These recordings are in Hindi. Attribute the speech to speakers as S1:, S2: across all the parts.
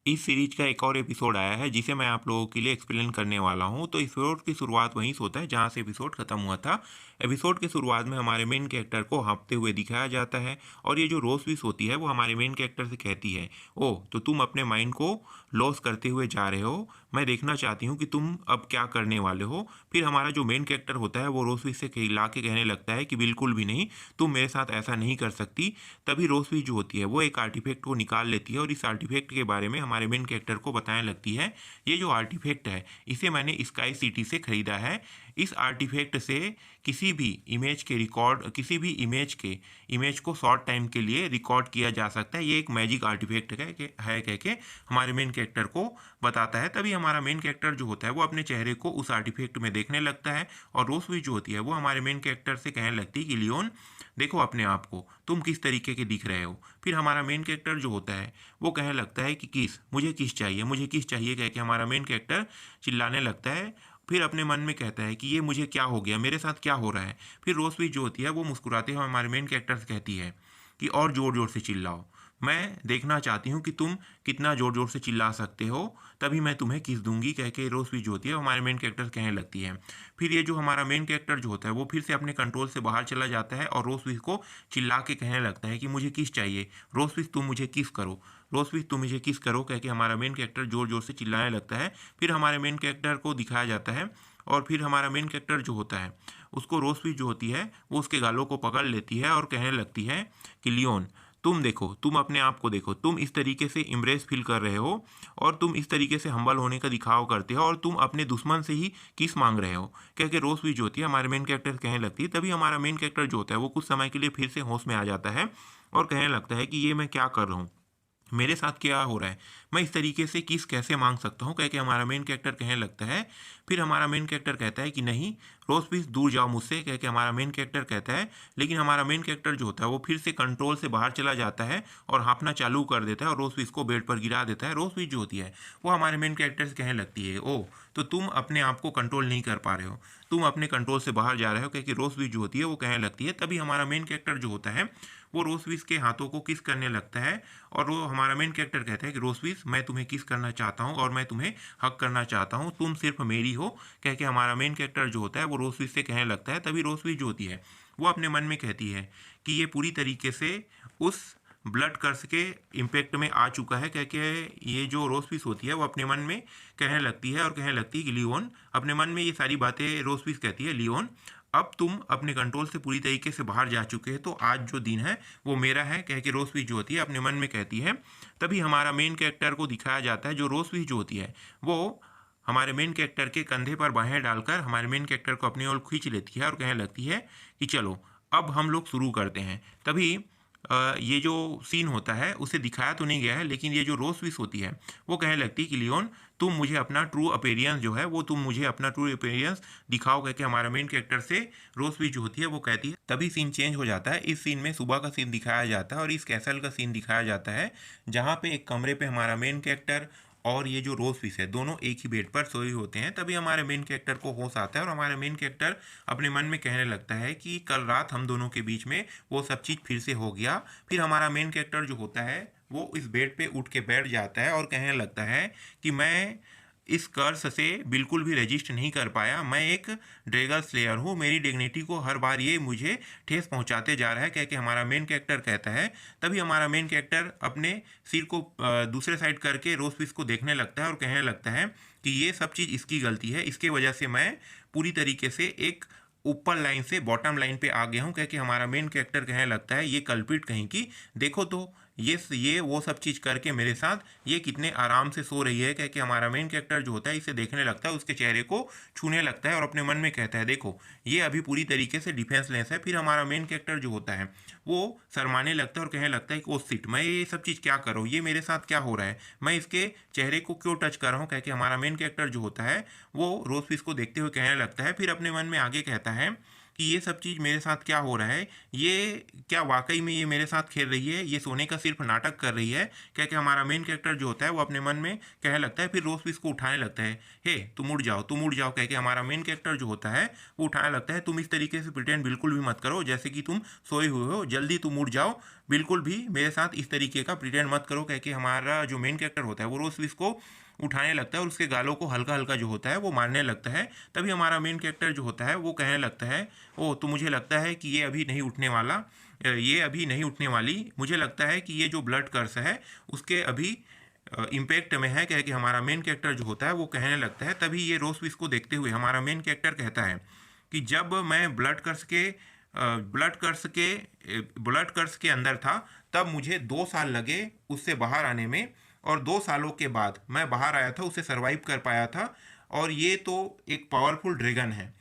S1: इस सीरीज का एक और एपिसोड आया है जिसे मैं आप लोगों के लिए एक्सप्लेन करने वाला हूं। तो एपिसोड की शुरुआत वहीं से होता है जहां से एपिसोड खत्म हुआ था। एपिसोड की शुरुआत में हमारे मेन कैरेक्टर को हाँफते हुए दिखाया जाता है और ये जो रोसविस होती है वो हमारे मेन कैरेक्टर से कहती है, ओह तो तुम अपने माइंड को लॉस करते हुए जा रहे हो, मैं देखना चाहती हूँ कि तुम अब क्या करने वाले हो। फिर हमारा जो मेन कैरेक्टर होता है वो रोसविस से ला के कहने लगता है कि बिल्कुल भी नहीं, तुम मेरे साथ ऐसा नहीं कर सकती। तभी रोसविस जो होती है वो एक आर्टिफैक्ट को निकाल लेती है और इस आर्टिफैक्ट के बारे में हमारे मेन कैरेक्टर को बताने लगती है। ये जो आर्टिफैक्ट है इसे मैंने स्काई सिटी से खरीदा है। इस आर्टिफैक्ट से किसी भी इमेज के रिकॉर्ड किसी भी इमेज को शॉर्ट टाइम के लिए रिकॉर्ड किया जा सकता है। ये एक मैजिक आर्टिफैक्ट है कह के हमारे मेन कैरेक्टर को बताता है। तभी हमारा मेन कैरेक्टर जो होता है वो अपने चेहरे को उस आर्टिफैक्ट में देखने लगता है और रोसवी जो होती है वो हमारे मेन कैरेक्टर से कहने लगती है कि लियोन देखो अपने आप को, तुम किस तरीके के दिख रहे हो। फिर हमारा मेन कैरेक्टर जो होता है वो कहने लगता है कि मुझे किस चाहिए कह के हमारा मेन कैरेक्टर चिल्लाने लगता है। फिर अपने मन में कहता है कि ये मुझे क्या हो गया, मेरे साथ क्या हो रहा है। फिर रोसवी जो होती है वो मुस्कुराते हुए हमारे मेन कैरेक्टर से कहती है कि और ज़ोर ज़ोर से चिल्लाओ, मैं देखना चाहती हूँ कि तुम कितना ज़ोर ज़ोर से चिल्ला सकते हो, तभी मैं तुम्हें किस दूंगी कह के रोसवी जो होती है हमारे मेन कैरेक्टर कहने लगती है। फिर ये जो हमारा मेन कैरेक्टर जो होता है वो फिर से अपने कंट्रोल से बाहर चला जाता है और रोसवी को चिल्ला के कहने लगता है कि मुझे किस चाहिए, रोसवी तुम मुझे किस करो, रोसवी तुम मुझे किस करो कह के हमारा मेन कैरेक्टर ज़ोर ज़ोर से चिल्लाने लगता है। फिर हमारे मेन कैरेक्टर को दिखाया जाता है और फिर हमारा मेन कैरेक्टर जो होता है उसको रोसवी जो होती है वो उसके गालों को पकड़ लेती है और कहने लगती है कि लियोन तुम देखो, तुम अपने आप को देखो, तुम इस तरीके से इम्प्रेस फील कर रहे हो और तुम इस तरीके से हम्बल होने का दिखाव करते हो और तुम अपने दुश्मन से ही किस मांग रहे हो कह के रोसवी जो होती है हमारे मेन कैरेक्टर कहने लगती है। तभी हमारा मेन कैरेक्टर जो होता है वो कुछ समय के लिए फिर से होश में आ जाता है और कहने लगता है कि ये मैं क्या कर रहा हूँ, मेरे साथ क्या हो रहा है, मैं इस तरीके से किस कैसे मांग सकता हूँ कह के हमारा मेन कैरेक्टर कहने लगता है। फिर हमारा मेन कैरेक्टर कहता है कि नहीं रोज प्लीज दूर जाओ मुझसे कह के हमारा मेन कैरेक्टर कहता है। लेकिन हमारा मेन कैरेक्टर जो होता है वो फिर से कंट्रोल से बाहर चला जाता है और हाँफना चालू कर देता है और रोज प्लीज को बेड पर गिरा देता है। रोज प्लीज जो होती है वो हमारे मेन कैरेक्टर से कहने लगती है, ओ तो तुम अपने आप को कंट्रोल नहीं कर पा रहे हो, तुम अपने कंट्रोल से बाहर जा रहे हो कह के रोज प्लीज जो होती है वो कहने लगती है। तभी हमारा मेन कैरेक्टर जो होता है वो रोसविस के हाथों को किस करने लगता है और वो हमारा मेन कैरेक्टर कहता है कि रोसविस मैं तुम्हें किस करना चाहता हूँ और मैं तुम्हें हक करना चाहता हूँ, तुम सिर्फ मेरी हो कह के हमारा मेन कैरेक्टर जो होता है वो रोसविस से कहने लगता है। तभी रोसविस जो होती है वो अपने मन में कहती है कि ये पूरी तरीके से उस ब्लड कर्स के इम्पेक्ट में आ चुका है कह के ये जो रोसविस होती है वो अपने मन में कहने लगती है और कहने लगती है कि लियोन, अपने मन में ये सारी बातें रोसविस कहती है, लियोन अब तुम अपने कंट्रोल से पूरी तरीके से बाहर जा चुके हैं, तो आज जो दिन है वो मेरा है कह के रोसवी जो होती है अपने मन में कहती है। तभी हमारा मेन कैरेक्टर को दिखाया जाता है, जो रोसवी जो होती है वो हमारे मेन कैरेक्टर के कंधे पर बाहें डालकर हमारे मेन कैरेक्टर को अपनी ओर खींच लेती है और कहने लगती है कि चलो अब हम लोग शुरू करते हैं। तभी ये जो सीन होता है उसे दिखाया तो नहीं गया है, लेकिन ये जो रोसविस होती है वो कहने लगती है कि लियोन तुम मुझे अपना ट्रू अपीयरेंस जो है वो तुम मुझे अपना ट्रू अपीयरेंस दिखाओ कह के हमारा मेन कैरेक्टर से रोसविस जो होती है वो कहती है। तभी सीन चेंज हो जाता है, इस सीन में सुबह का सीन दिखाया जाता है और इस कैसल का सीन दिखाया जाता है जहाँ पे एक कमरे पे हमारा मेन कैरेक्टर और ये जो रोज फिश है दोनों एक ही बेड पर सोए होते हैं। तभी हमारे मेन कैरेक्टर को होश आता है और हमारे मेन कैरेक्टर अपने मन में कहने लगता है कि कल रात हम दोनों के बीच में वो सब चीज़ फिर से हो गया। फिर हमारा मेन कैरेक्टर जो होता है वो इस बेड पे उठ के बैठ जाता है और कहने लगता है कि मैं इस कर्स से बिल्कुल भी रजिस्ट नहीं कर पाया, मैं एक ड्रैगन स्लेयर हूँ, मेरी डिग्निटी को हर बार ये मुझे ठेस पहुँचाते जा रहा है कह के हमारा मेन कैरेक्टर कहता है। तभी हमारा मेन कैरेक्टर अपने सिर को दूसरे साइड करके रोजफिश को देखने लगता है और कहने लगता है कि ये सब चीज़ इसकी गलती है, इसके वजह से मैं पूरी तरीके से एक ऊपर लाइन से बॉटम लाइन पे आ गया हूँ कह के हमारा मेन कैरेक्टर कहने लगता है ये कल्पिट कहीं की, देखो तो ये वो सब चीज़ करके मेरे साथ ये कितने आराम से सो रही है कह के हमारा मेन कैरेक्टर जो होता है इसे देखने लगता है, उसके चेहरे को छूने लगता है और अपने मन में कहता है देखो ये अभी पूरी तरीके से डिफेंसलेस है। फिर हमारा मेन कैरेक्टर जो होता है वो शर्माने लगता है और कहने लगता है कि ओ सिट, मैं ये सब चीज़ क्या कर रहा हूँ, ये मेरे साथ क्या हो रहा है, मैं इसके चेहरे को क्यों टच कर रहा हूँ कह के हमारा मेन कैरेक्टर जो होता है वो रोजफिश को देखते हुए कहने लगता है। फिर अपने मन में आगे कहता है कि ये सब चीज़ मेरे साथ क्या हो रहा है, ये क्या वाकई में ये मेरे साथ खेल रही है, ये सोने का सिर्फ नाटक कर रही है क्या कि हमारा मेन कैरेक्टर जो होता है वो अपने मन में कहने लगता है। फिर रोज को उठाने लगता है, हे तुम उड़ जाओ तुम उड़ जाओ कह के हमारा मेन कैरेक्टर जो होता है वो उठाने लगता है, तुम इस तरीके से प्रिटेंड बिल्कुल भी मत करो जैसे कि तुम सोए हुए हो, जल्दी तुम उड़ जाओ, बिल्कुल भी मेरे साथ इस तरीके का प्रिटेंड मत करो, कह के हमारा जो मेन कैरेक्टर होता है वो रोज फिश को उठाने लगता है और उसके गालों को हल्का हल्का जो होता है वो मारने लगता है। तभी हमारा मेन कैरेक्टर जो होता है वो कहने लगता है, ओ तो मुझे लगता है कि ये अभी नहीं उठने वाला, ये अभी नहीं उठने वाली, मुझे लगता है कि ये जो ब्लड कर्स है उसके अभी इम्पैक्ट में है, कह के हमारा मेन कैरेक्टर जो होता है वो कहने लगता है। तभी ये रोज फिश को देखते हुए हमारा मेन कैरेक्टर कहता है कि जब मैं ब्लड कर्स के अंदर था तब मुझे 2 साल लगे उससे बाहर आने में, और 2 सालों के बाद मैं बाहर आया था, उसे सरवाइव कर पाया था। और ये तो एक पावरफुल ड्रैगन है,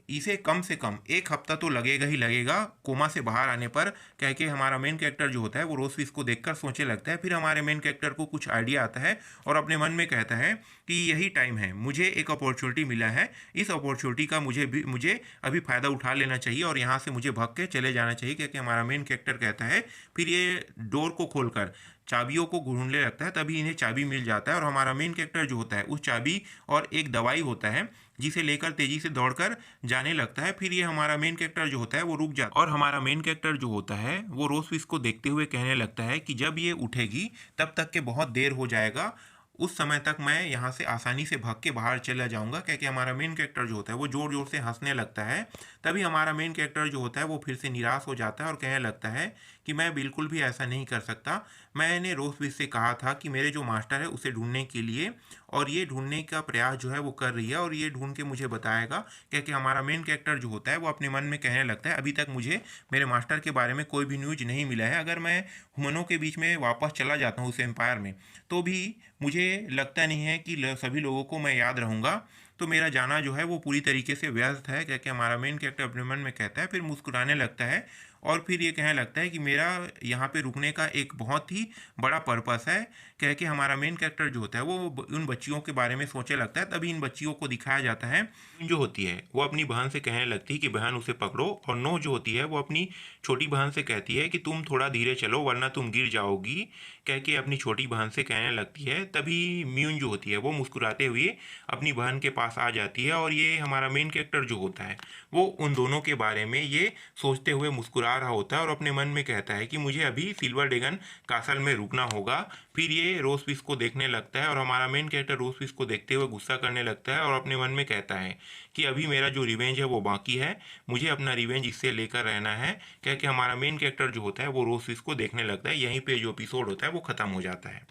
S1: इसे कम से कम 1 हफ्ता तो लगेगा ही लगेगा कोमा से बाहर आने पर, कह के हमारा मेन कैरेक्टर जो होता है वो रोज फिश को देखकर सोचने लगता है। फिर हमारे मेन कैरेक्टर को कुछ आइडिया आता है और अपने मन में कहता है कि यही टाइम है, मुझे एक अपॉर्चुनिटी मिला है, इस अपॉर्चुनिटी का मुझे अभी फ़ायदा उठा लेना चाहिए और यहाँ से मुझे भाग के चले जाना चाहिए, क्योंकि हमारा मेन कैरेक्टर कहता है। फिर ये डोर को खोलकर चाबियों को ढूंढने लगता है, तभी इन्हें चाबी मिल जाता है और हमारा मेन कैरेक्टर जो होता है उस चाबी और एक दवाई होता है जिसे लेकर तेजी से दौड़कर जाने लगता है। फिर ये हमारा मेन कैरेक्टर जो होता है वो रुक जाता है और हमारा मेन कैरेक्टर जो होता है वो रोज फिश को देखते हुए कहने लगता है कि जब ये उठेगी तब तक के बहुत देर हो जाएगा, उस समय तक मैं यहाँ से आसानी से भाग के बाहर चला जाऊंगा, क्योंकि हमारा मेन कैरेक्टर जो होता है वो जोर जोर से हंसने लगता है। तभी हमारा मेन कैरेक्टर जो होता है वो फिर से निराश हो जाता है और कहने लगता है कि मैं बिल्कुल भी ऐसा नहीं कर सकता, मैंने रोज फिश से कहा था कि मेरे जो मास्टर है उसे ढूंढने के लिए, और ये ढूंढने का प्रयास जो है वो कर रही है और ये ढूंढ के मुझे बताएगा, क्योंकि हमारा मेन कैरेक्टर जो होता है वो अपने मन में कहने लगता है अभी तक मुझे मेरे मास्टर के बारे में कोई भी न्यूज नहीं मिला है, अगर मैं ह्यूमनों के बीच में वापस चला जाता हूँ उस एम्पायर में तो भी मुझे लगता नहीं है कि सभी लोगों को मैं याद रहूँगा, तो मेरा जाना जो है वो पूरी तरीके से व्यर्थ है, क्योंकि हमारा मेन कैरेक्टर अपने मन में कहता है। फिर मुस्कुराने लगता है और फिर ये कहने लगता है कि मेरा यहाँ पे रुकने का एक बहुत ही बड़ा पर्पस है, कह के हमारा मेन कैरेक्टर जो होता है वो उन बच्चियों के बारे में सोचने लगता है। तभी इन बच्चियों को दिखाया जाता है जो होती है वो अपनी बहन से कहने लगती है कि बहन उसे पकड़ो, और नो जो होती है वो अपनी छोटी बहन से कहती है कि तुम थोड़ा धीरे चलो वरना तुम गिर जाओगी, कह के अपनी छोटी बहन से कहने लगती है। तभी म्यून जो होती है वो मुस्कुराते हुए अपनी बहन के पास आ जाती है और ये हमारा मेन कैरेक्टर जो होता है वो उन दोनों के बारे में ये सोचते हुए मुस्कुरा रहा होता है और अपने मन में कहता है कि मुझे अभी सिल्वर ड्रैगन कासल में रुकना होगा। फिर ये रोज फिश को देखने लगता है और हमारा मेन कैरेक्टर रोज फिश को देखते हुए गुस्सा करने लगता है और अपने मन में कहता है कि अभी मेरा जो रिवेंज है वो बाकी है, मुझे अपना रिवेंज इससे लेकर रहना है, क्या कि हमारा मेन कैरेक्टर जो होता है वो रोज फिश को देखने लगता है। यहीं पे जो एपिसोड होता है वो ख़त्म हो जाता है।